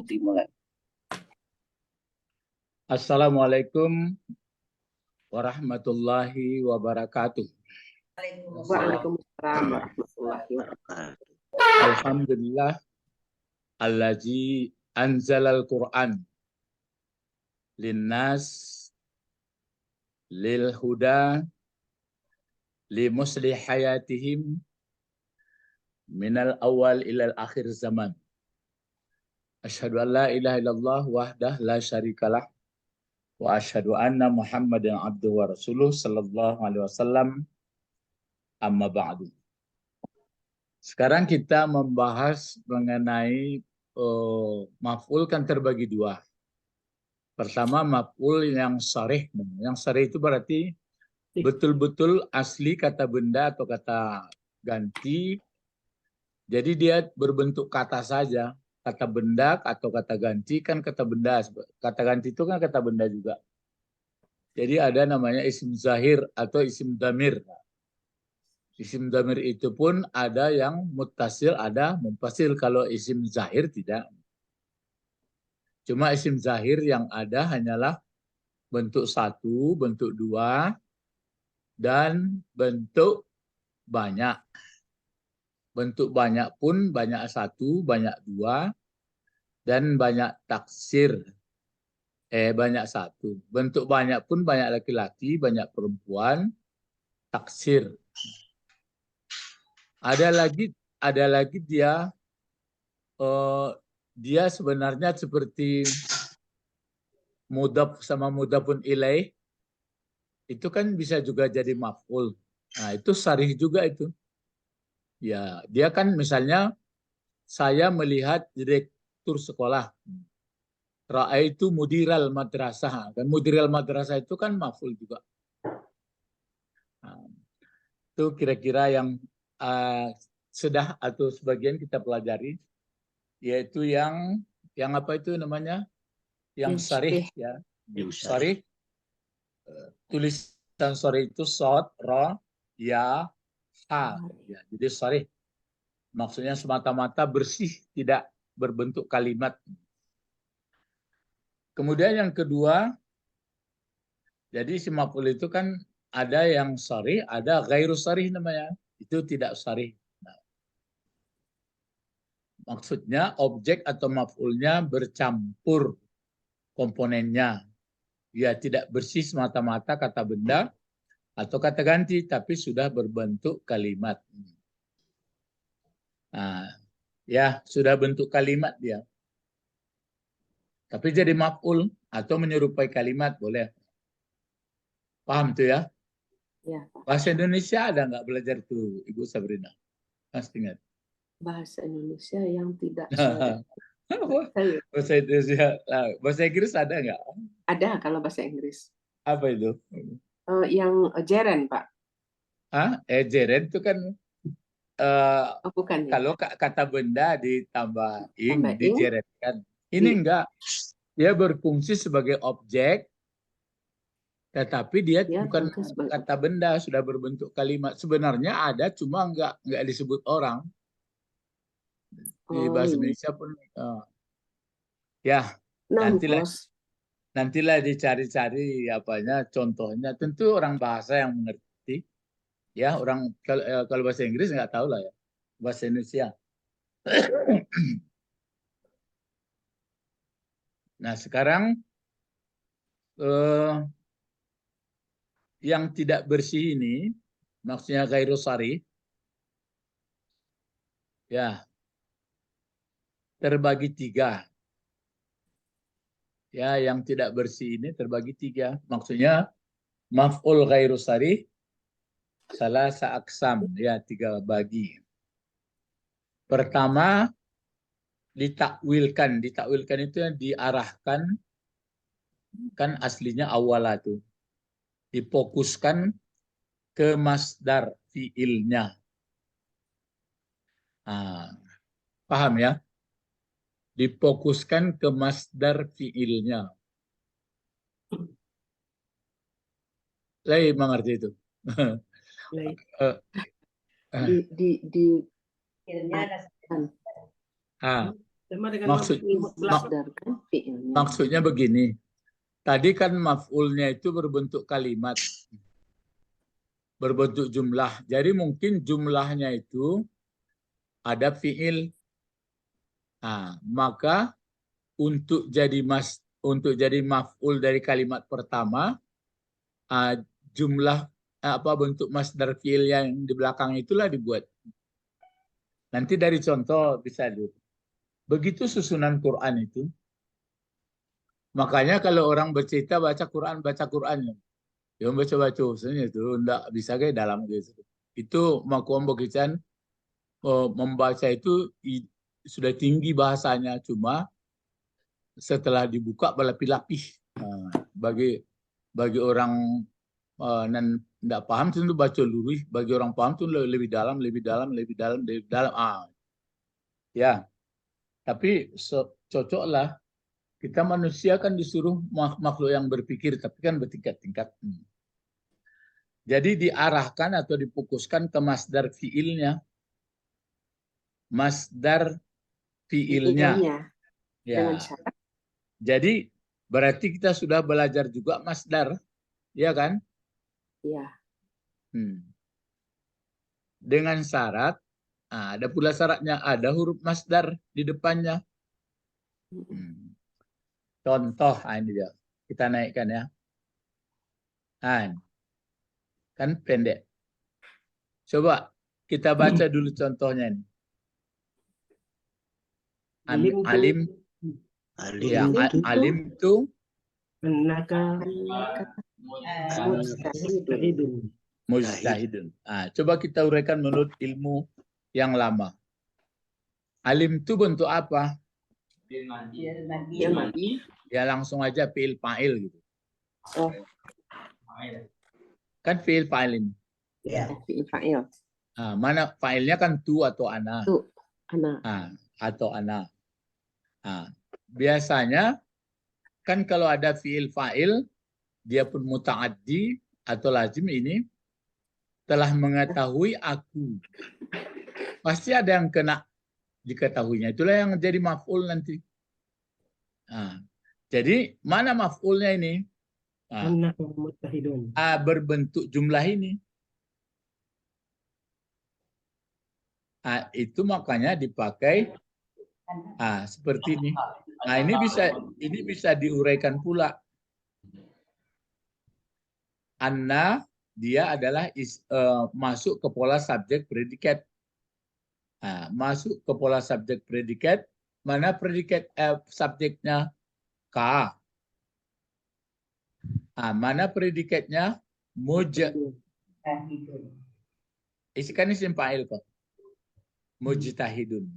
Dimulai. Assalamualaikum warahmatullahi wabarakatuh. Waalaikumsalam warahmatullahi wabarakatuh. Alhamdulillah allazi anzalal Qur'an linnas lil huda li muslih hayatihim minal awal ilal akhir zaman. Asyhadu an la ilaha illallah wahdah la syarikalah wa asyhadu anna Muhammadan abduhu wa rasuluh sallallahu alaihi wasallam. Amma ba'du. Sekarang kita membahas mengenai maf'ul kan terbagi dua. Pertama maf'ul yang sharih. Yang sharih itu berarti betul-betul asli kata benda atau kata ganti. Jadi dia berbentuk kata saja. Kata benda atau kata ganti kan kata benda. Kata ganti itu kan kata benda juga. Jadi ada namanya isim zahir atau isim damir. Isim damir itu pun ada yang muttasil, ada munfasil. Kalau isim zahir tidak. Cuma isim zahir yang ada hanyalah bentuk satu, bentuk dua, dan bentuk banyak. Bentuk banyak pun banyak satu, banyak dua, dan banyak taksir. Banyak satu. Bentuk banyak pun banyak laki-laki, banyak perempuan, taksir. Ada lagi dia sebenarnya seperti mudhaf sama mudhafun ilaih. Itu kan bisa juga jadi maf'ul. Nah, itu sarih juga itu. Ya, dia kan misalnya saya melihat direktur sekolah. Ra'aitu mudiral madrasah. Dan mudiral madrasah itu kan maf'ul juga. Nah, itu kira-kira yang sudah atau sebagian kita pelajari, yaitu yang apa itu namanya? Yang sarih ya. Sarih. Tulisan sarih itu sod, ra, ya, ha. Ya, jadi sarih. Maksudnya semata-mata bersih, tidak berbentuk kalimat. Kemudian yang kedua, jadi si maf'ul itu kan ada yang sharih, ada ghairu sharih namanya. Itu tidak sharih. Nah, maksudnya objek atau maf'ulnya bercampur komponennya. Ya tidak bersih semata-mata kata benda atau kata ganti, tapi sudah berbentuk kalimat. Nah, ya sudah bentuk kalimat dia. Tapi jadi maf'ul atau menyerupai kalimat boleh. Paham tuh ya? Ya. Bahasa Indonesia ada nggak belajar tuh Ibu Sabrina? Pasti ingat. Bahasa Indonesia yang tidak Bahasa Indonesia, bahasa Inggris ada nggak? ada kalau bahasa Inggris. Apa itu? Yang jeren, Pak. Ejeren itu kan Bukan ya? kalau kata benda ditambah ing, Tambah ing. dijeretkan. Ini enggak. Dia berfungsi sebagai objek, tetapi dia bukan kata benda, sudah berbentuk kalimat. Sebenarnya ada, cuma enggak disebut orang. Di bahasa Indonesia pun ya nantilah dicari-cari apanya contohnya. Tentu orang bahasa yang mengerti. Ya, orang kalau bahasa Inggris nggak tahu lah ya. Bahasa Indonesia. Nah, sekarang yang tidak bersih ini maksudnya ghairu sharih ya terbagi tiga. Ya, yang tidak bersih ini terbagi tiga. Maksudnya maf'ul ghairu sharih salah sa'aksam, ya tiga bagi. Pertama ditakwilkan. Ditakwilkan itu yang diarahkan, kan aslinya awala tuh. Difokuskan ke masdar fiilnya. Nah, paham ya? Difokuskan ke masdar fiilnya. Saya mengerti itu. Maksudnya begini. Tadi kan maf'ulnya itu berbentuk kalimat, berbentuk jumlah. Jadi mungkin jumlahnya itu ada fi'il. Nah, maka untuk jadi maf'ul dari kalimat pertama, jumlah bentuk masdar fi'il yang di belakang itulah dibuat. Nanti dari contoh bisa dulu. Begitu susunan Quran itu. Makanya kalau orang bercerita baca Qurannya. Yang baca-baca sebenarnya itu enggak bisa kayak dalam gitu. Itu makuam begitu membaca itu sudah tinggi bahasanya, cuma setelah dibuka berlapis-lapis. Bagi orang tidak paham tentu baca lurus, bagi orang paham itu lebih dalam. Ya, tapi cocoklah. Kita manusia kan disuruh makhluk yang berpikir, tapi kan bertingkat-tingkat. Jadi diarahkan atau difokuskan ke masdar fiilnya. Masdar fiilnya. Ya. Jadi berarti kita sudah belajar juga masdar, ya kan? Iya. Dengan syarat, ada pula syaratnya, ada huruf masdar di depannya. Contoh, ini dia. Kita naikkan ya. Kan pendek. Coba kita baca dulu contohnya ini. Alim tu mujtahidun. Coba kita uraikan menurut ilmu yang lama. Alim tu bentuk apa? Ya langsung aja fi'il fa'il gitu. Kan fi'il fa'il ini. Ya, fi'il fa'il. Mana fa'ilnya kan tu atau ana. Tu, ana. Atau ana. Biasanya kan kalau ada fi'il fa'il, dia pun muta'addi atau lazim ini telah mengetahui aku. Pasti ada yang kena diketahuinya. Itulah yang jadi maf'ul nanti. Jadi mana maf'ulnya ini? Berbentuk jumlah ini. Itu makanya dipakai seperti ini. Ini bisa diuraikan pula. Anna dia adalah masuk ke pola subjek predikat. Masuk ke pola subjek predikat. Mana predikat subjeknya? Ka. Mana predikatnya? Mujtahidun. Kan isim fa'il kok. Mujtahidun.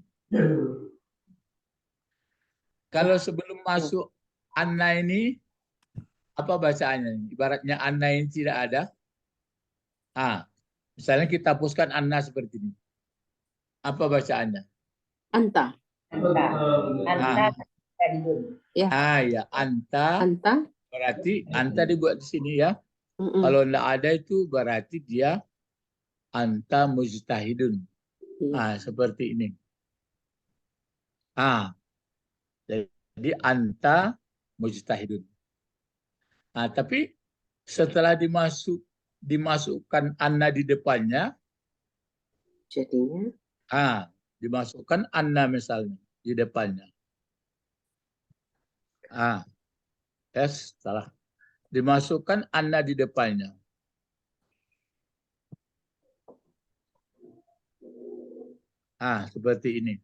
Kalau sebelum masuk anna ini, apa bacaannya? Ibaratnya anna ini tidak ada. Misalnya kita hapuskan anna seperti ini. Apa bacaannya? Anta. Ya. Ya, anta. Berarti anta dibuat di sini ya. Kalau tidak ada itu berarti dia anta mujtahidun. Seperti ini. Jadi anta mujtahidun. Tapi setelah dimasukkan anna di depannya, jadinya dimasukkan anna misalnya di depannya. Salah. Dimasukkan anna di depannya. Seperti ini.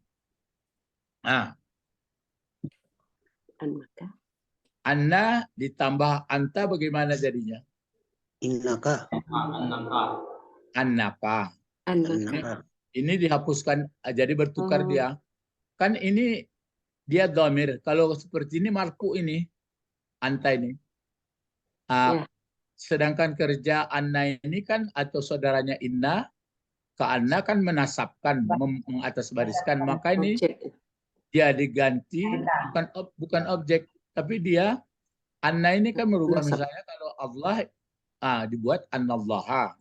Anna ditambah anta bagaimana jadinya? Innaka. Annaka. Ini dihapuskan, jadi bertukar dia. Kan ini dia dhamir. Kalau seperti ini marfu ini, anta ini. Sedangkan kerja anna ini kan atau saudaranya inna, ke anna kan menasabkan, mengatasbariskan. Maka ini dia diganti bukan objek, tapi dia anna ini kan merubah. Misalnya kalau Allah dibuat annallaha.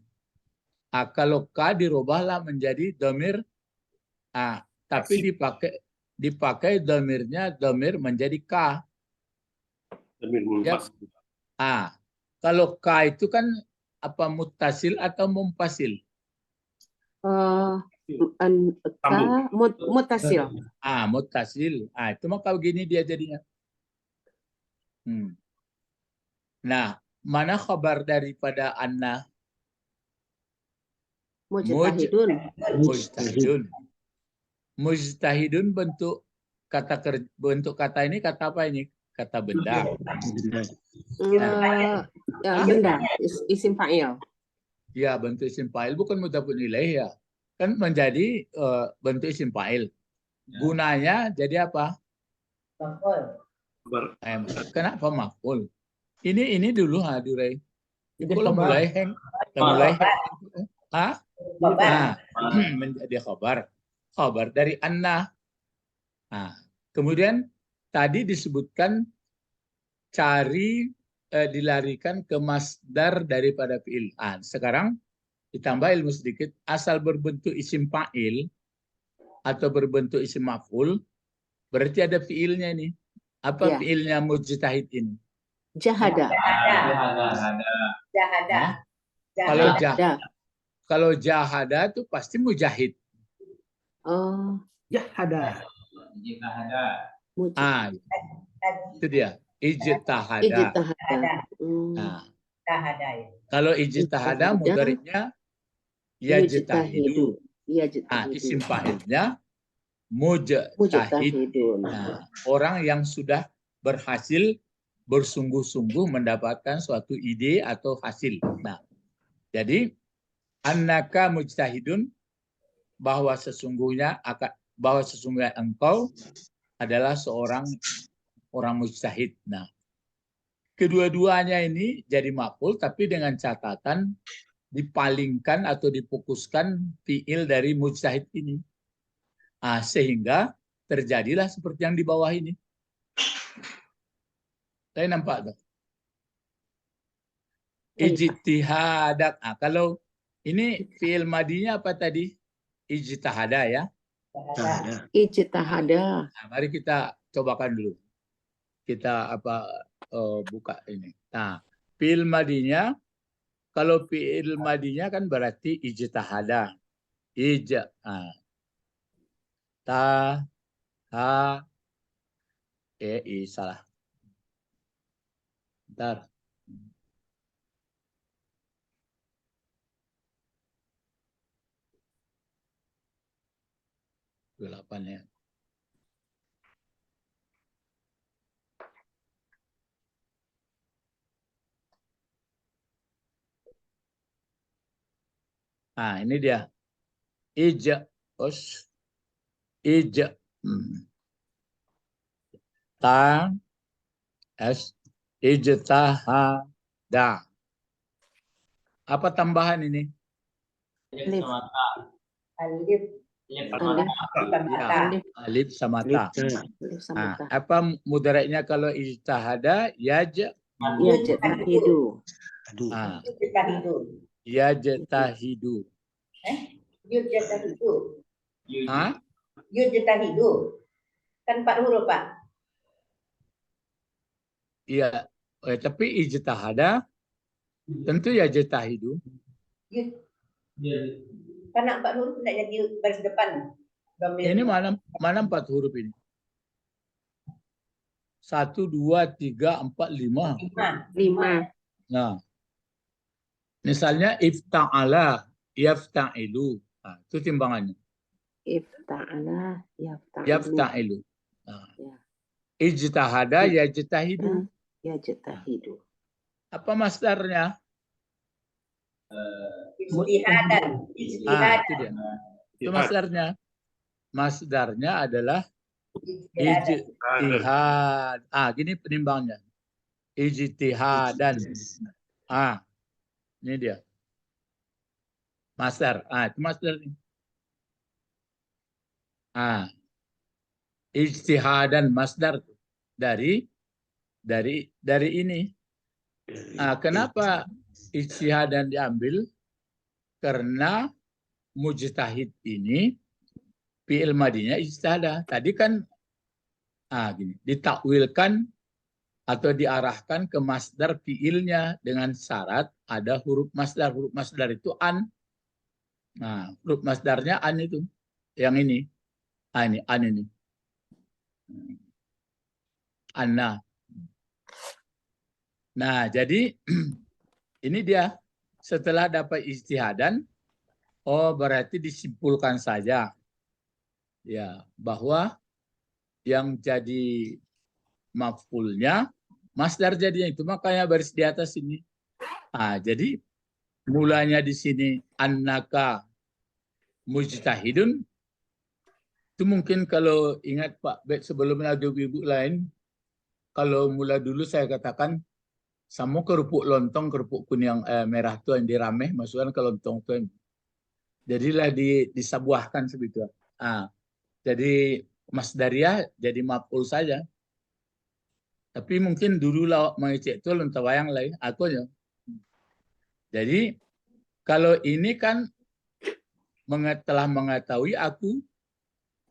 Kalau ka dirubahlah menjadi dhamir, tapi dipakai dipakai dhamirnya dhamir menjadi ka. Dhamir Ya. munfasil. Kalau ka itu kan apa muttasil atau mumpasil? Mutasil. Muttasil. Itu maka begini dia jadinya. Nah, mana khabar daripada anna? Mujtahidun. Mujtahidun. Mujtahidun bentuk kata ini kata apa ini? Kata benda. Benda. Isim fa'il. Ya, bentuk isim fa'il bukan mudhafun ilaih ya. Kan menjadi bentuk isim fa'il. Gunanya jadi apa? Kenapa maf'ul? Ini dulu Durai. Kalau mulai hang. Menjadi khabar. Khabar dari anna. Kemudian tadi disebutkan dilarikan ke masdar daripada fi'il. Sekarang ditambah ilmu sedikit, asal berbentuk isim fa'il atau berbentuk isim maf'ul, berarti ada fi'ilnya ini. Apa fi'ilnya mujtahid ini? Jahada. Kalau jahada itu pasti mujahid. Jahada. Itu dia. Ijtahada. Kalau ijtahada mudhari'nya yajtahidu. Isim fa'ilnya mujtahid. Orang yang sudah berhasil bersungguh-sungguh mendapatkan suatu ide atau hasil. Jadi annaka mujtahidun, bahwa sesungguhnya engkau adalah seorang orang mujtahid. Kedua-duanya ini jadi maf'ul tapi dengan catatan dipalingkan atau difokuskan fi'il dari mujtahid ini. Sehingga terjadilah seperti yang di bawah ini. Saya nampak tak? Ijtihadat. Kalau ini fi'il madinya apa tadi? Ijtihada ya. Ijtihada. Mari kita cobakan dulu. Kita buka ini. Fi'il madinya, kalau fi'il madinya kan berarti ijtihada. Salah. Bentar. Delapan ya. Ini dia. Ijtahada. Apa tambahan ini? Alif. Alif sama ta. Apa mudhari'nya kalau ijtahada? Yajtahidu. Yajtahidu. Yujtahidu. Kan 4 huruf, Pak. Iya, tapi ijtahada tentu yajtahidu. Karena 4 huruf tidak jadi baris depan. Ini mana 4 huruf ini? 1, 2, 3, 4, 5. 5. Misalnya ifta'ala, yafta'ilu. Itu timbangannya. Ifta'ala, Yafta'ilu. Ijtahada, yajtahidu. Yajtahidu. Apa masdarnya? Ijtihadan. Itu dia. Itu masdarnya. Masdarnya adalah ijtihad. Gini penimbangnya. Ijtihadan. Ini dia. Masdar. Itu masdar ini. Ijtihadan masdar dari ini. Kenapa ijtihadan diambil? Karena mujtahid ini fi'il madinya ijtihada. Tadi kan Gini, ditakwilkan atau diarahkan ke masdar fiilnya dengan syarat ada huruf masdar. Huruf masdar itu an. Nah, huruf masdarnya an itu. Yang ini. Ini an ini. Anna. Nah, jadi ini dia. Setelah dapat ijtihadan, oh berarti disimpulkan saja ya bahwa yang jadi maf'ulnya masdar jadinya itu, makanya baris di atas ini. Jadi mulanya di sini annaka mujtahidun. Itu mungkin kalau ingat Pak Bet sebelumnya ada ibu lain, kalau mula dulu saya katakan sama kerupuk lontong, kerupuk kuning merah tuh yang dirameh, masukkan ke lontong tuh. Jadilah disabuahkan sebegitu. Jadi masdaria jadi maf'ul saja. Tapi mungkin dulu lawak mengecek itu lontar wayang lain akunya. Jadi kalau ini kan telah mengetahui aku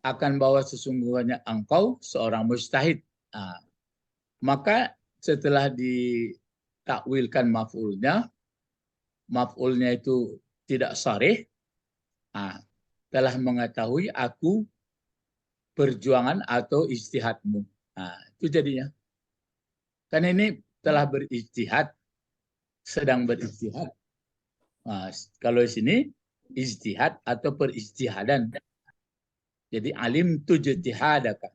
akan bahwa sesungguhnya engkau seorang mujtahid. Maka setelah ditakwilkan maf'ulnya itu tidak sharih, telah mengetahui aku perjuangan atau ijtihadmu. Itu jadinya. Kan ini telah berijtihad, sedang berijtihad. Kalau di sini ijtihad atau perijtihadan. Jadi alim tu ijtihadaka.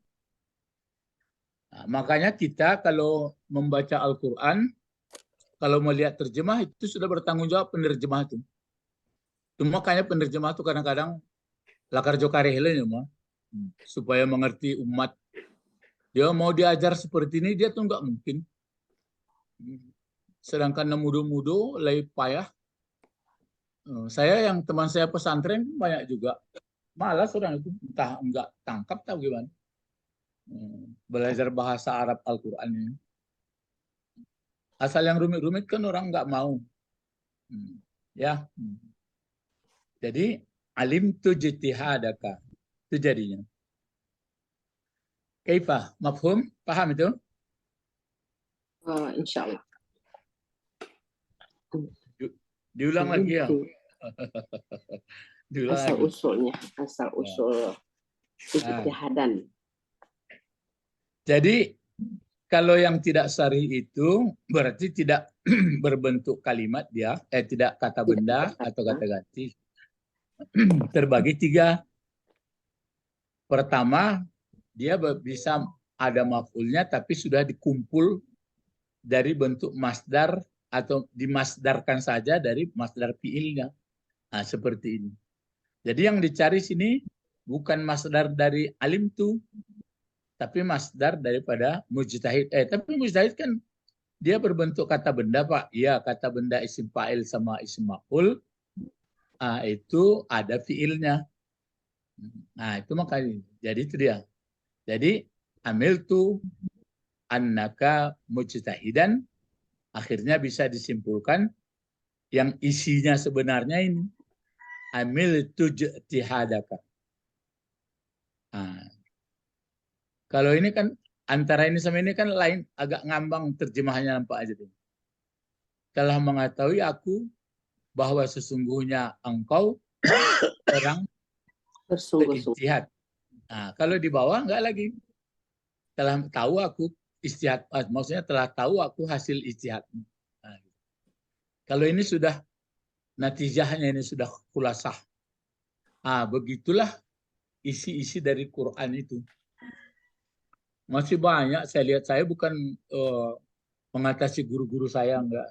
Makanya kita kalau membaca Al-Quran, kalau melihat terjemah itu sudah bertanggung jawab penerjemah itu. Makanya penerjemah itu kadang-kadang lakar jokarehele supaya mengerti umat. Dia mau diajar seperti ini, dia tuh nggak mungkin. Sedangkan mudo-mudo lagi payah. Saya yang teman saya pesantren banyak juga. Malas orang itu, entah nggak tangkap atau gimana. Belajar bahasa Arab Al-Quran ini. Asal yang rumit-rumit kan orang nggak mau. Ya. Jadi alim tu ijtihadaka. Itu jadinya. Kaifa? Mafhum? Paham itu? Insya Allah. Diulang lagi ya. Diulang Asal lagi. usulnya, asal usul ijtihadan. Jadi kalau yang tidak sharih itu berarti tidak berbentuk kalimat dia, tidak kata benda atau kata ganti. Terbagi 3. Pertama, dia bisa ada maf'ulnya tapi sudah dikumpul dari bentuk masdar atau dimasdarkan saja dari masdar fiilnya. Seperti ini. Jadi yang dicari sini bukan masdar dari alim tu, tapi masdar daripada mujtahid. Tapi mujtahid kan dia berbentuk kata benda, Pak. Iya, kata benda isim fa'il sama isim maf'ul. Itu ada fiilnya. Itu makanya. Jadi itu dia. Jadi amiltu annaka mujtahidan, akhirnya bisa disimpulkan yang isinya sebenarnya ini amiltu ijtihadaka. Kalau ini kan antara ini sama ini kan lain, agak ngambang terjemahnya, nampak aja tuh. Telah mengetahui aku bahwa sesungguhnya engkau orang berijtihad. Kalau di bawah enggak lagi. Telah tahu aku ijtihad, maksudnya telah tahu aku hasil ijtihad. Kalau ini sudah natijahnya, ini sudah khulasah. Begitulah isi-isi dari Quran itu. Masih banyak saya lihat, saya bukan mengatasi guru-guru saya, enggak.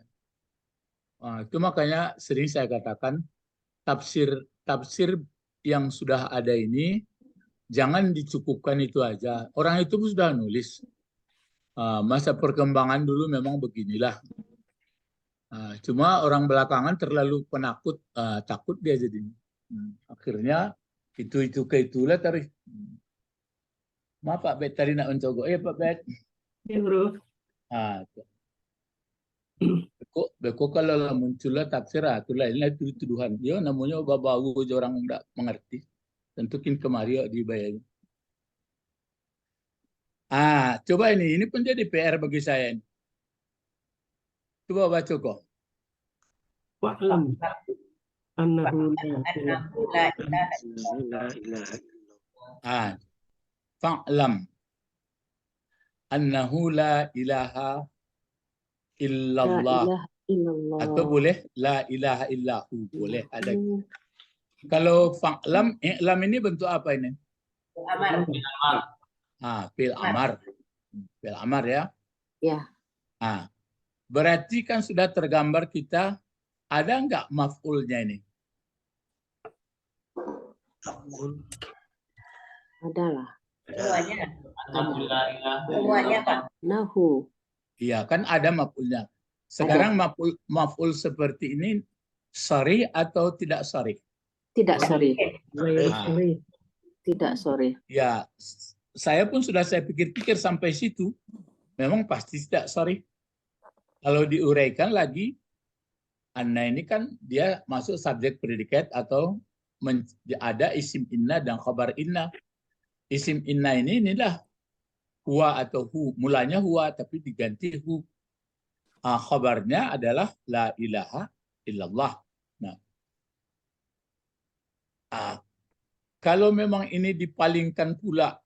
Itu makanya sering saya katakan tafsir yang sudah ada ini jangan dicukupkan itu aja. Orang itu pun sudah nulis. Masa perkembangan dulu memang beginilah. Cuma orang belakangan terlalu penakut, takut dia jadi. Akhirnya itu ke itulah tadi. Maaf Pak Bet tadi nak mencoba. Pak Bet. Ya, Bro. Beko kalau muncullah tafsir itu lainnya itu tuduhan. Ya namanya bawa orang tidak mengerti. Tentukin kemari dibayar. Coba ini pun jadi PR bagi saya ini. Coba baca kok. Wa'lam annahu la ilaha Annahu la ilaha La ilaha illallah. Fa'lam annahu la ilaha illallah. illallah. Atau boleh la ilaha illahu. Boleh ada. Kalau fa'lam, i'lam ini bentuk apa ini? amar. Fil amar. Fil amar ya. Ya. Berarti kan sudah tergambar kita, ada nggak maf'ulnya ini? Adalah. Semuanya. Semuanya, Pak. Nahu. Iya, kan ada maf'ulnya. Sekarang maf'ul seperti ini sharih atau tidak sharih? Tidak sorry. Ah. Tidak sorry. Ya, saya pun sudah saya pikir-pikir sampai situ, memang pasti tidak sharih. Kalau diuraikan lagi, anna ini kan dia masuk subjek predikat atau ada isim inna dan khabar inna. Isim inna inilah huwa atau hu. Mulanya huwa tapi diganti hu. Khabarnya adalah la ilaha illallah. Nah, kalau memang ini dipalingkan pula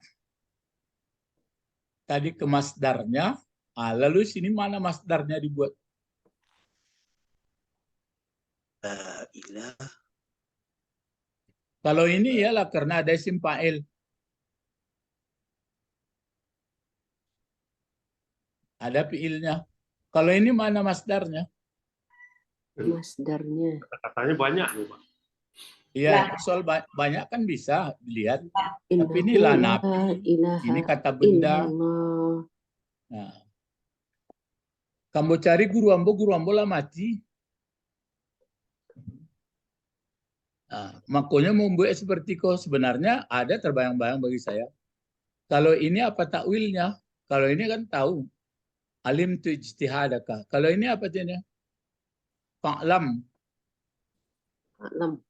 tadi ke masdarnya, lalu sini mana masdarnya dibuat? La ilaha. Kalau ini ialah karena ada isim fa'il. Ada fiilnya. Kalau ini mana masdarnya? Masdarnya. Katanya banyak nih, Pak. Iya, soal banyak kan bisa dilihat. Tapi ini Innahu lah la nafi. ilaha Ini kata benda. illallah. Nah, kamu cari guru ambo lah mati. Makanya membuat seperti kau sebenarnya ada terbayang-bayang bagi saya. Kalau ini apa takwilnya? Kalau ini kan tahu. Alim tu ijtihadaka. Kalau ini apa jenisnya? Fa'lam. Alam.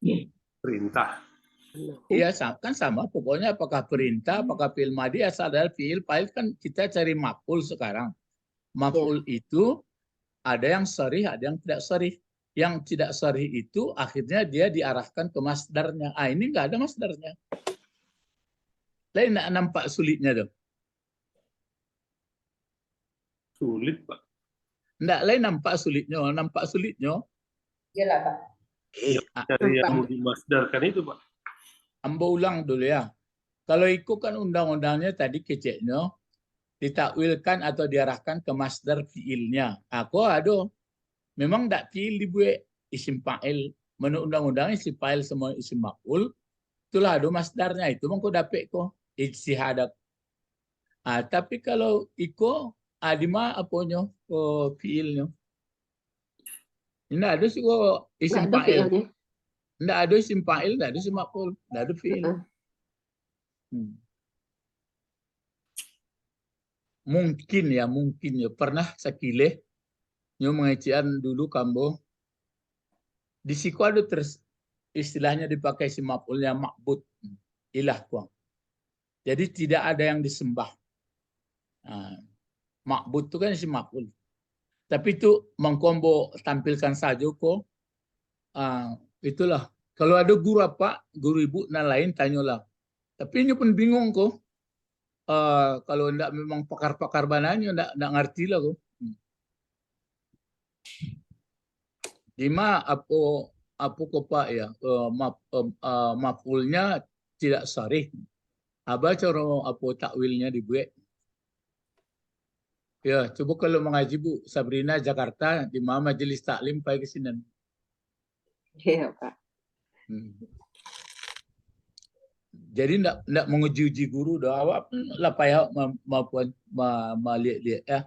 Perintah. Iya, kan sama. Pokoknya apakah perintah, apakah fi'il madi, asal dari fi'il fa'il kan kita cari maf'ul sekarang. Maf'ul itu ada yang sharih, ada yang tidak sharih. Yang tidak sharih itu akhirnya dia diarahkan ke masdarnya. Ini nggak ada masdarnya. Lain nggak nampak sulitnya tuh. Sulit, Pak. Nggak, lain nampak sulitnya. Nampak sulitnya. Iyalah, Pak. Dari yang mau dimasdarkan itu, Pak. Ambo ulang dulu ya. Kalau ikut kan undang-undangnya tadi keceknya ditakwilkan atau diarahkan ke masdar fiilnya. Aku ada. Memang tidak fiil dibuat isim fa'il. Menurut undang-undang isim fa'il semua isim maf'ul. Itulah ada masdarnya. Itu mengko dapet ko ijtihadak. Tapi kalau iko di mana apanya fiilnya? Tidak ada sih kok isim Nggak ada fa'il. fiilnya. Tidak ada isim fa'il, tidak ada isim maf'ul, tidak ada fiil. Mungkin ya pernah sekileh nyo mengajian dulu kambo di siku ada istilahnya dipakai isim maf'ulnya ma'bud, ilah kuang. Jadi tidak ada yang disembah. Ma'bud itu kan isim maf'ul. Tapi itu mengkombo tampilkan saja kok. Itulah. Kalau ada guru apa, guru ibu dan lain tanyalah. Tapi ini pun bingung kok. Kalau enggak memang pakar-pakar bananya enggak ngerti lah kok. Lima apa kok Pak ya? Maf'ulnya tidak sharih. Apa cara apa takwilnya dibuat? Ya, coba kalau mengaji Bu Sabrina Jakarta di mana majelis taklim pagi kesini. Iya, Pak. Jadi enggak menguji-uji guru dah awak lah payah maupun melihat ya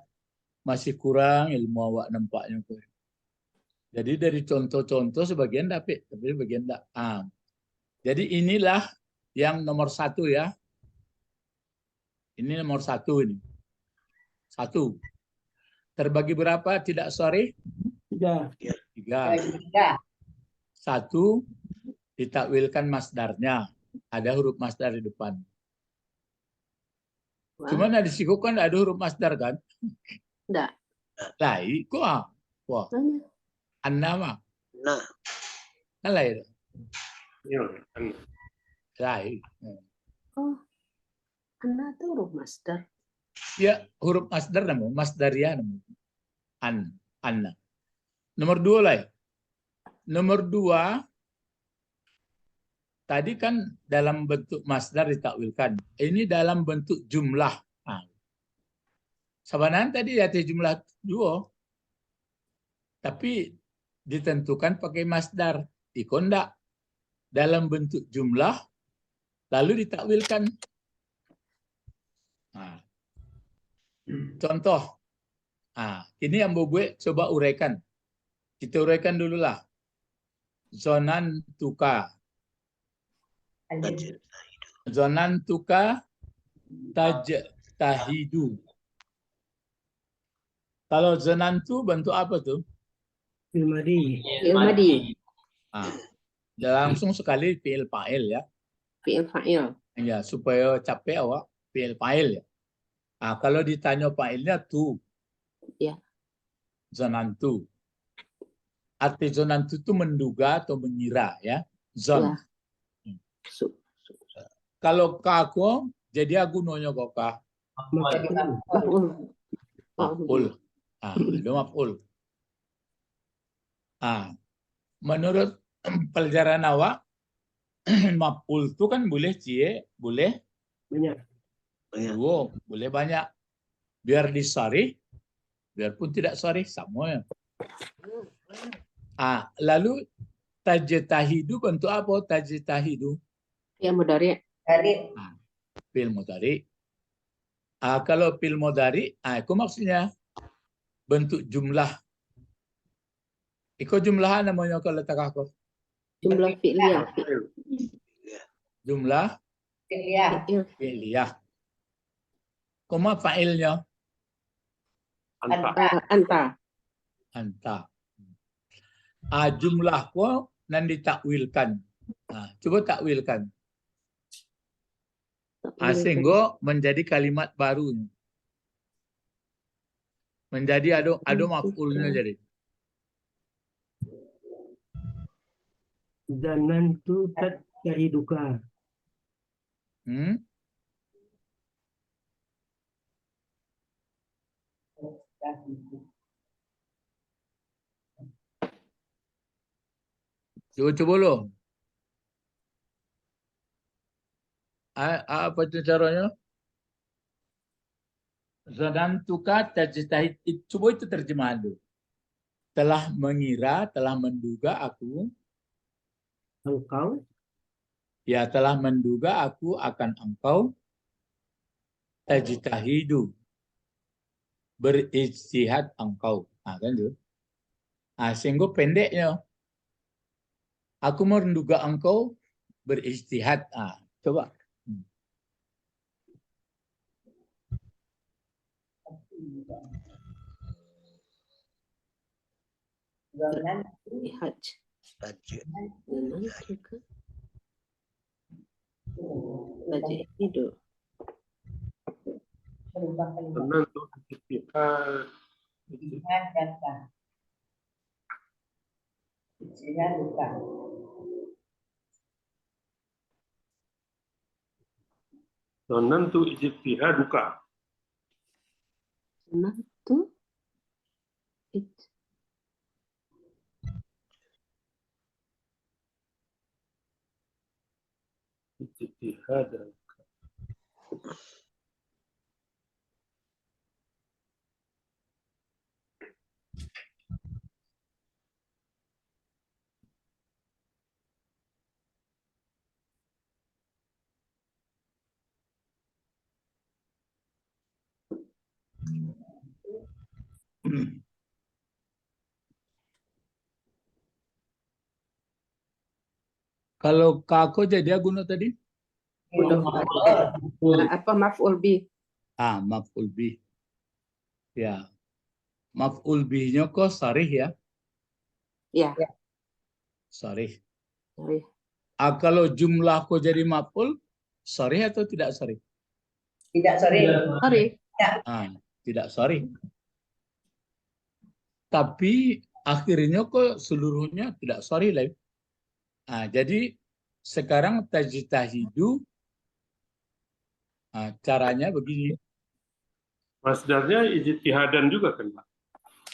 masih kurang ilmu awak nampaknya tu. Jadi dari contoh-contoh sebagian dapat tapi sebagian enggak. Jadi inilah yang nomor 1 ya. Ini nomor 1 ini. 1. Terbagi berapa tidak sharih? 3. 1 ditakwilkan masdarnya. Ada huruf masdar di depan. Cuman di siku kan ada huruf masdar kan? Enggak. Lai, kok wah, Tanya. annama, Nah, kan lain. Iya, kan. Lai. Oh, Anna itu huruf masdar. Ya, huruf masdar namanya, masdaria namanya. Anna. Nomor 2 lah. Nomor 2 tadi kan dalam bentuk masdar ditakwilkan. Ini dalam bentuk jumlah. Nah, sabanan tadi ya jumlah 2. Tapi ditentukan pakai masdar. Iko ndak dalam bentuk jumlah lalu ditakwilkan. Nah, contoh. Nah, ini yang gue coba uraikan. Kita uraikan dulu lah. Zonan tuka. Alif. Zonan tuka tahidu. Kalau zonan tu bentuk apa tuh? Ilmadi. Ilmadi. Ah, langsung sekali fi'il fa'il ya. Fi'il fa'il. Ya, supaya capek awak fi'il fa'il ya. Ah, kalau ditanya fa'ilnya tu. Ya. Zonantu. Arti zonantu itu menduga atau mengira ya. Zon. Ya. Su- Kalau kako jadi agunonya koka. Jadi maf'ul. Maf'ul. Maf'ul. Ah, ada maf'ul. Ah, menurut pelajaran awak maf'ul itu kan boleh cie, boleh Banyak. banyak. dua, boleh banyak. Biar disarih, biarpun tidak sarih sama ya. Ah, lalu tajtahidu bentuk apa tajtahidu? Ya mudhari. Dari Fi'il mudhari. Ah, kalau fi'il mudhari, itu maksudnya bentuk jumlah. Iko jumlah namanya kalau takako. Jumlah fi'liyah. Jumlah Fi'liyah. Fi'il. fi'liyah. Koma fa'ilnya Anta. Anta. anta. Jumlah ko nan ditakwilkan. Coba takwilkan. Sehingga menjadi kalimat baru. Menjadi ada maf'ulnya jadi. Zanantu tahiduka. Hmm? Coba lo. Apa itu caranya? Zanantuka tajtahid. Coba itu terjemahan dulu. Telah mengira, telah menduga aku. Engkau Ya telah menduga aku akan engkau. Tajtahidu. Berijtihad engkau. Kan itu. Sehingga pendeknya. Aku menduga engkau berijtihad. Coba. Zonan. Haj. Tajid. Zanantuka tahidu. Berubah kalimat. Benar tuh. Kita Ijtihad data. Ijtihad luka. Zanantu ijtihaduka. Zanantu Ijtihaduka. Kalau kako jadi guna tadi? apa maf'ul bi? Maf'ul bih. Ya. Maf'ul bihnya kok sarih ya? Ya. Sarih. Sorry. Kalau jumlah kok jadi maf'ul, sarih atau tidak sarih? Tidak sore. Sorry. Tidak sorry. Tapi akhirnya kok seluruhnya tidak sorry lah. Jadi sekarang tajtahidu caranya begini. Masdarnya ijtihadan juga kan, Pak?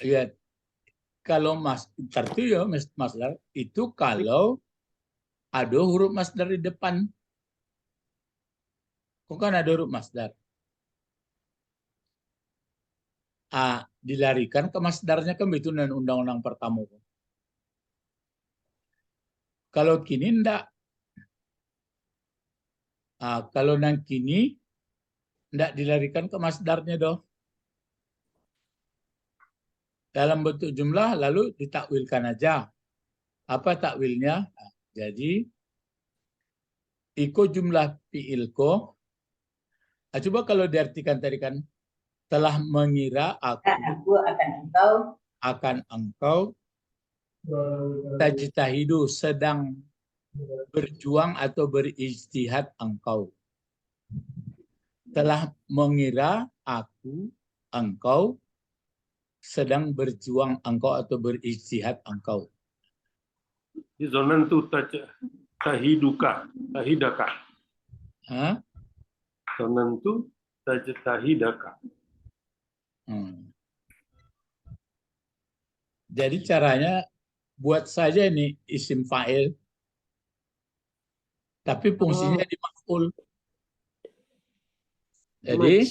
Ya, kalau masdar itu ya masdar itu kalau ada huruf masdar di depan. Kok kan ada huruf masdar? Dilarikan ke masdarnya kan itu undang-undang pertama. Kalau kini enggak. Kalau yang kini enggak dilarikan ke masdarnya dong. Dalam bentuk jumlah lalu ditakwilkan aja. Apa takwilnya? Jadi iko jumlah fi'ilko. Coba kalau diartikan tadi kan telah mengira aku akan engkau tajtahidu sedang berjuang atau berijtihad engkau. Telah mengira engkau sedang berjuang engkau atau berijtihad engkau. Zonantu tahidaka. Zonantu tajtahidaka. Jadi caranya buat saja ini isim fa'il, tapi fungsinya di maf'ul. Jadi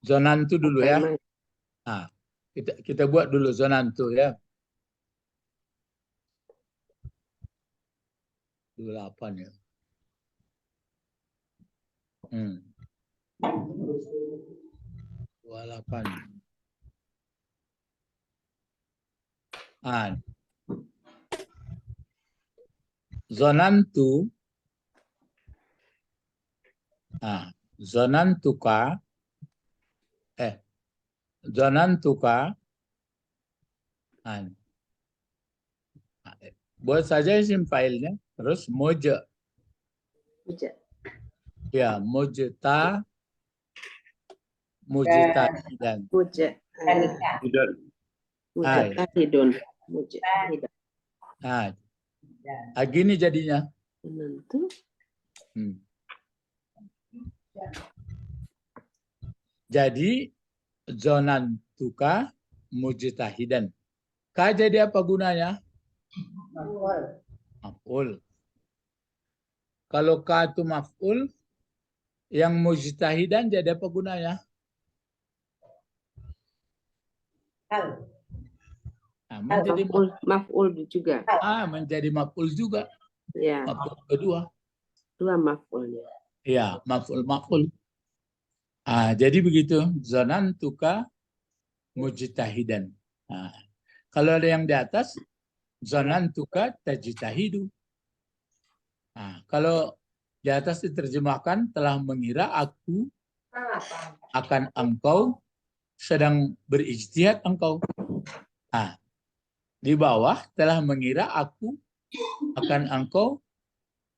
zonantu dulu ya. Kita buat dulu zonantu ya. 28 ya. 28. Zonantu. Zonantuka. Zonantuka. Buat saja isim fa'ilnya. Terus moja. Ya, mujta. Mujtahidan. Mujtahidun. Gini jadinya. Jadi zonantuka mujtahidan. Ka jadi apa gunanya? Maf'ul. Kalau ka itu maf'ul, yang mujtahidan jadi apa gunanya? Menjadi maf'ul juga. Menjadi maf'ul juga. Ya. Maf'ul kedua. Dua maf'ulnya. Ya, maf'ul. Jadi begitu. Zonantuka mujtahidan. Kalau ada yang di atas, zonantuka tajtahidu. Kalau di atas diterjemahkan telah mengira aku akan engkau sedang berijtihad engkau. Di bawah telah mengira aku akan engkau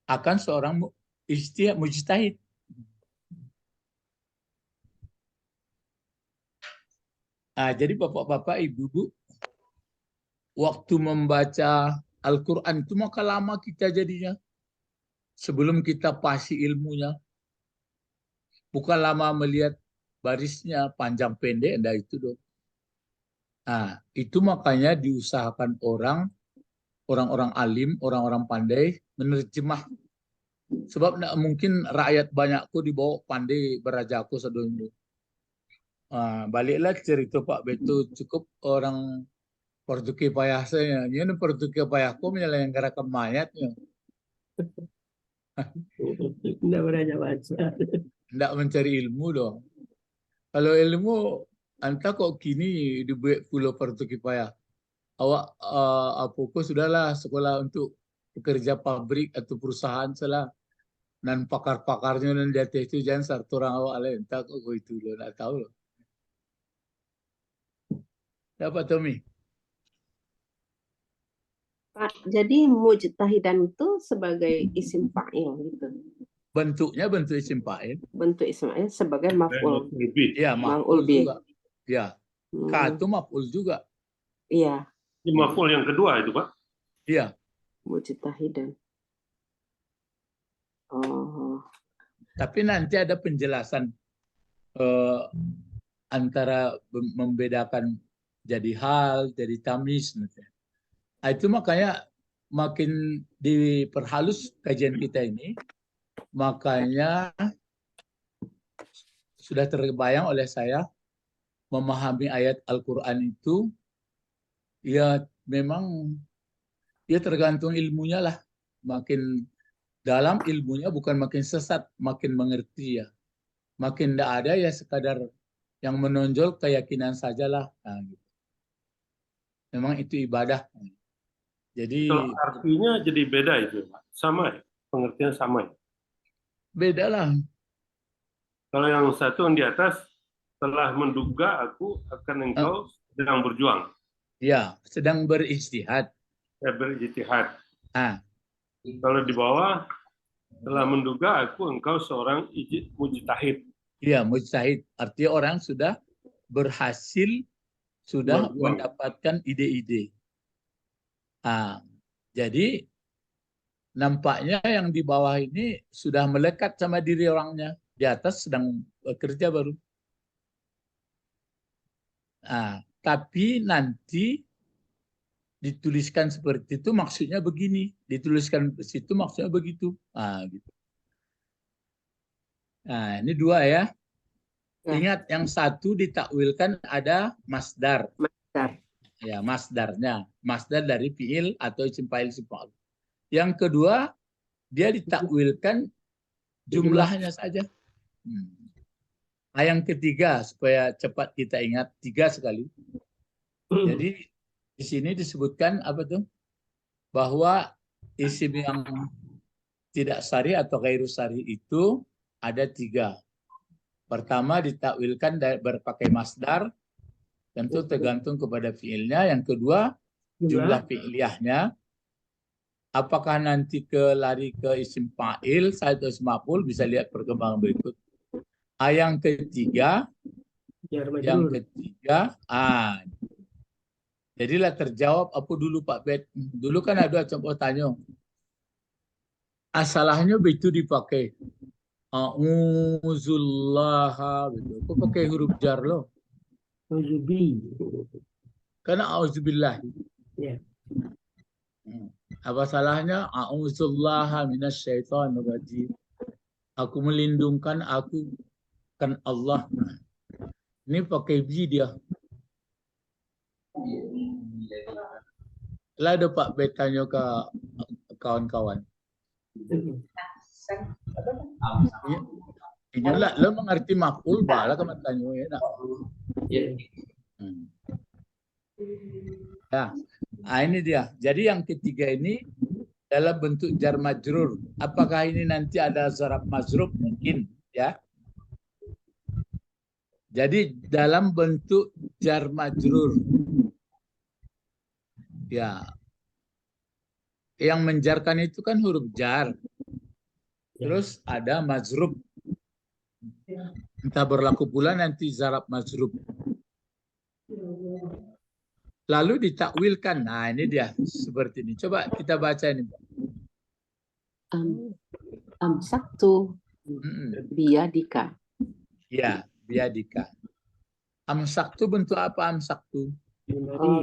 akan seorang mujtahid. Jadi bapak-bapak, ibu-ibu, waktu membaca Al-Quran itu maka lama kita jadinya. Sebelum kita pasti ilmunya. Bukan lama melihat barisnya panjang pendek, enggak itu dong. Itu makanya diusahakan orang-orang alim, orang-orang pandai menerjemah. Sebab enggak mungkin rakyat banyakku dibawa pandai berajaku sedulu. Baliklah cerita Pak Beto, cukup orang Portugis payah saya. Ini Portugis payahku menyelenggarakan mayatnya. Tidak berani baca. Tidak mencari ilmu dong. Kalau ilmu, anta kok kini dibuat pulau Portugis payah. Awak apa sudahlah sekolah untuk pekerja pabrik atau perusahaan salah. Dan pakar-pakarnya dan di atas itu jangan satu orang awak lain. Entah kok itu loh, tidak tahu loh. Dapat Tommy? Pak, jadi mujtahidan itu sebagai isim fa'il gitu. bentuknya bentuk isim fa'il. Bentuk Ismail sebagai maf'ul. Lebih. Ya, Maf'ul maf'ul bih. juga. Ya, ka Hmm, itu maf'ul juga. Iya, Ini maf'ul yang kedua itu, Pak. Iya, mujtahidan. Oh, tapi nanti ada penjelasan antara membedakan jadi hal, jadi tamis. Nah, itu makanya makin diperhalus kajian kita ini, makanya sudah terbayang oleh saya memahami ayat Al-Quran itu, ya memang ya tergantung ilmunya lah. Makin dalam ilmunya bukan makin sesat, makin mengerti ya. Makin tidak ada ya sekadar yang menonjol keyakinan sajalah. Nah, gitu. Memang itu ibadah. Jadi Kalau artinya jadi beda itu, Pak. Sama ya? Pengertian sama ya? beda lah. Kalau yang satu yang di atas, telah menduga aku akan engkau sedang berjuang. Ya, sedang berijtihad. Ya, berijtihad. Ah, Kalau di bawah, telah menduga aku engkau seorang mujtahid. iya, mujtahid. Artinya orang sudah berhasil, sudah Berjuang. mendapatkan ide-ide. Ah, jadi nampaknya yang di bawah ini sudah melekat sama diri orangnya. Di atas sedang bekerja baru. Ah, tapi nanti dituliskan seperti itu maksudnya begini, dituliskan di situ maksudnya begitu. Ah, gitu. Nah, ini dua ya. Ya. Ingat yang satu ditakwilkan ada masdar. masdar. Ya, masdarnya. Masdar dari fiil atau isim fa'il isim fa'il. Yang kedua, dia ditakwilkan jumlahnya saja. Nah, yang ketiga, supaya cepat kita ingat, 3 sekali. Jadi di sini disebutkan apa tuh? Bahwa isim yang tidak sari atau ghairu sari itu ada 3. Pertama ditakwilkan berpakai masdar, tentu tergantung kepada fiilnya. Yang kedua jumlah fi'liyahnya. Apakah nanti lari ke isim fa'il, atau isim maf'ul, bisa lihat perkembangan berikut. Yang ketiga, jadilah terjawab apa dulu Pak Bet. Dulu kan ada coba tanya. Asalahnya begitu dipakai. A'udzullaha gitu. Kok pakai huruf jar loh? Karena auzubillah. Ya. Apa salahnya? A'udzullaha minasyaitonirrajim. Aku melindungkan aku kan Allah. Ini pakai bi dia. Lah ada Pak Bet tanya ke kawan-kawan. Inilah lo mengerti maf'ul bala kamu tanya ya nak. Nah, ini dia. Jadi yang ketiga ini dalam bentuk jar majrur. Apakah ini nanti ada zarab mazrub? Mungkin ya. Jadi dalam bentuk jar majrur. Ya. Yang menjarkan itu kan huruf jar. Terus ada mazrub. Entah berlaku pula nanti zarab mazrub. Lalu ditakwilkan. Nah, ini dia seperti ini. Coba kita baca ini. Amsaktu biyadika. Ya, biyadika. Amsaktu bentuk apa amsaktu?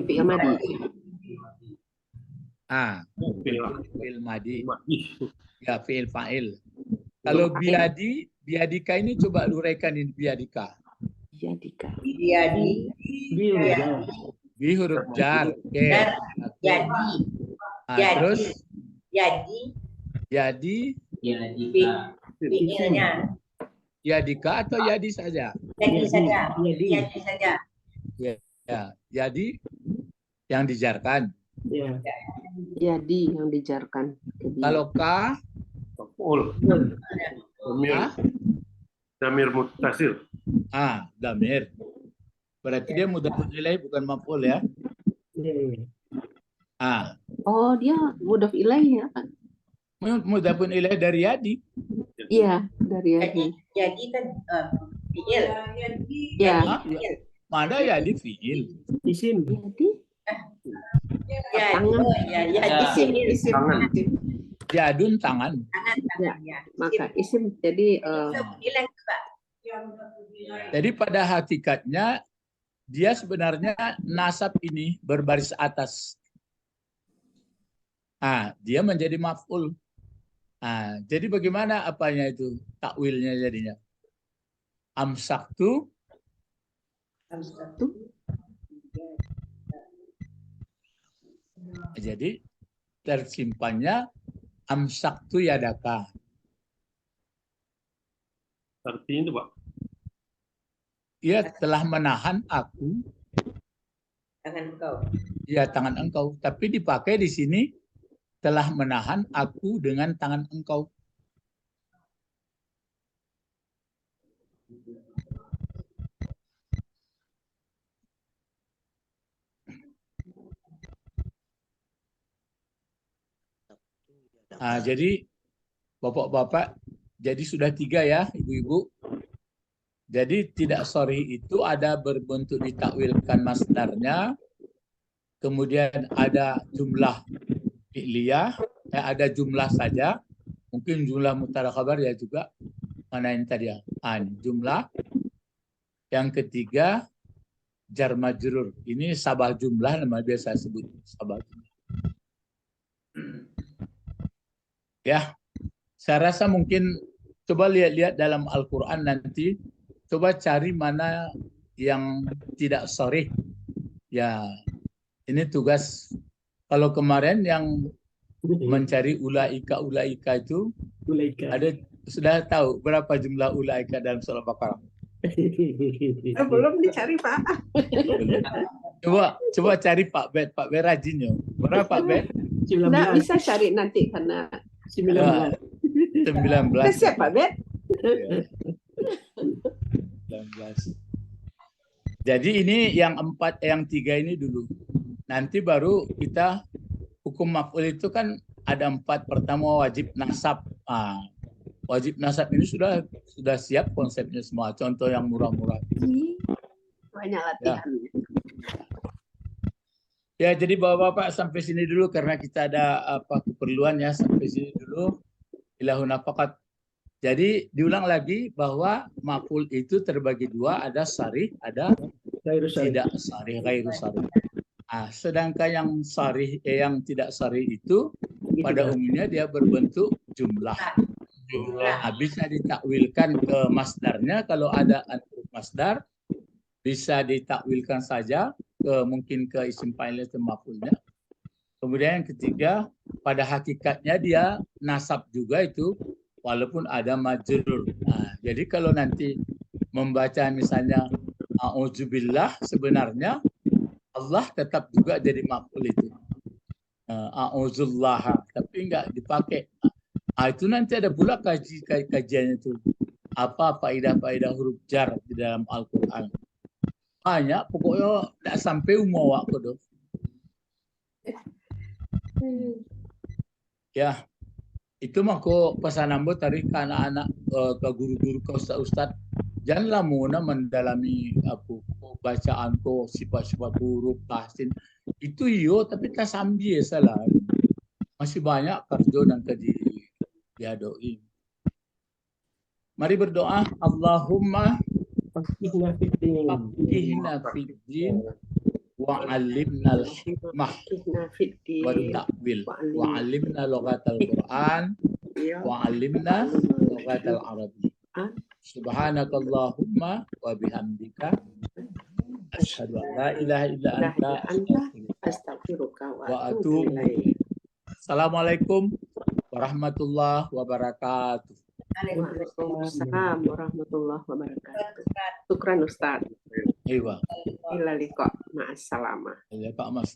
Fi'il madi. Fi'il madi. Ya, fi'il fa'il. Kalau biyadika ini coba luraikan ini biyadika. Biyadika. Bi huruf jar. Oke. Terus jadi Fiilnya. yadika atau yadi saja? Jadi saja. Ya, jadi yang dijarkan. Yadi yang dijarkan. Kalau ka, Maf'ul. Damir muttasil. damir. Berarti dia mudhafun ilaih bukan maf'ul ya. Oh, dia mudhaf ilaih ya. Mudhafun ilaih dari yadi. Iya, dari yadi. Jadi kan fiil. Ya, Hah? Mana ya di fiil? Isim. yadi. Ya, Tangan. ya, Isim, isim. Tangan. Yadun tangan. tangan ya. Maka isim jadi Bilang Pak. Jadi pada hakikatnya dia sebenarnya nasab ini berbaris atas. Dia menjadi maf'ul. Jadi bagaimana apanya itu takwilnya jadinya? Amsaktu jadi tersimpannya amsaktu yadaka. Artinya itu, Pak. Ia telah menahan aku, Tangan kau. ya tangan engkau. Tapi dipakai di sini telah menahan aku dengan tangan engkau. Jadi bapak-bapak, jadi sudah 3 ya ibu-ibu. Jadi tidak sorry itu ada berbentuk ditakwilkan masdarnya, kemudian ada jumlah fi'liyah, ada jumlah saja, mungkin jumlah mubtada khabar ya juga. Mana ini tadi ya? Jumlah. Yang ketiga jar majrur. Ini sabah jumlah, nama biasa sebut sabah jumlah. Ya, saya rasa mungkin coba lihat-lihat dalam Al-Quran nanti, coba cari mana yang tidak sharih. Ya, ini tugas. Kalau kemarin yang mencari ulaika itu, ada sudah tahu berapa jumlah ulaika dalam surah Baqarah? belum dicari Pak. Coba cari Pak Bet rajin ya. Berapa Pak Bet? Nggak bisa cari nanti karena 19. 19. siap Pak Bet. 19. Jadi ini yang 3 ini dulu. Nanti baru kita hukum maf'ul itu kan ada 4. Pertama wajib nasab. Wajib nasab ini sudah siap konsepnya semua. Contoh yang murah-murah. Banyak latihan. Ya, jadi bapak-bapak sampai sini dulu karena kita ada keperluan ya, sampai sini dulu. Ilahuna faqat. Jadi diulang lagi bahwa maf'ul itu terbagi 2, ada sharih, ada tidak sharih, ghairu sharih. Sedangkan yang sharih yang tidak sharih itu pada umumnya dia berbentuk jumlah. Bisa ditakwilkan ke masdarnya kalau ada masdar, bisa ditakwilkan saja mungkin ke isim fa'il atau maf'ulnya. Kemudian yang ketiga, pada hakikatnya dia nasab juga itu walaupun ada majrur. Jadi kalau nanti membaca misalnya a'udzubillah, sebenarnya Allah tetap juga jadi maf'ul itu. A'udzullah, tapi enggak dipakai. Itu nanti ada pula kajiannya itu. Apa faedah-faedah huruf jar di dalam Al-Quran. Banyak, pokoknya tak sampai umur waktu tu. Ya, itu mako pesan ambo tadi ke anak-anak, ke guru-guru, ke ustaz-ustaz. Janganlah muna mendalami bacaan ko, sifat-sifat huruf, tahsin. Itu iyo, tapi tak sambil salah. Masih banyak kerja dan diadoi. Mari berdoa. Allahumma Faqihna fiddin wa 'allimna al-hikmah wa ta'wil wa 'allimna lughatal Qur'an wa 'allimna lughatal Arabi. Subhanakallahumma wa bihamdika asyhadu an la ilaha illa anta astaghfiruka wa atubu ilaik. Assalamualaikum warahmatullahi wabarakatuh. Waalaikumsalam warahmatullahi wabarakatuh. Syukran Ustaz. Iya. Ila liqa. Ma'assalamah. Iya, Pak Mas.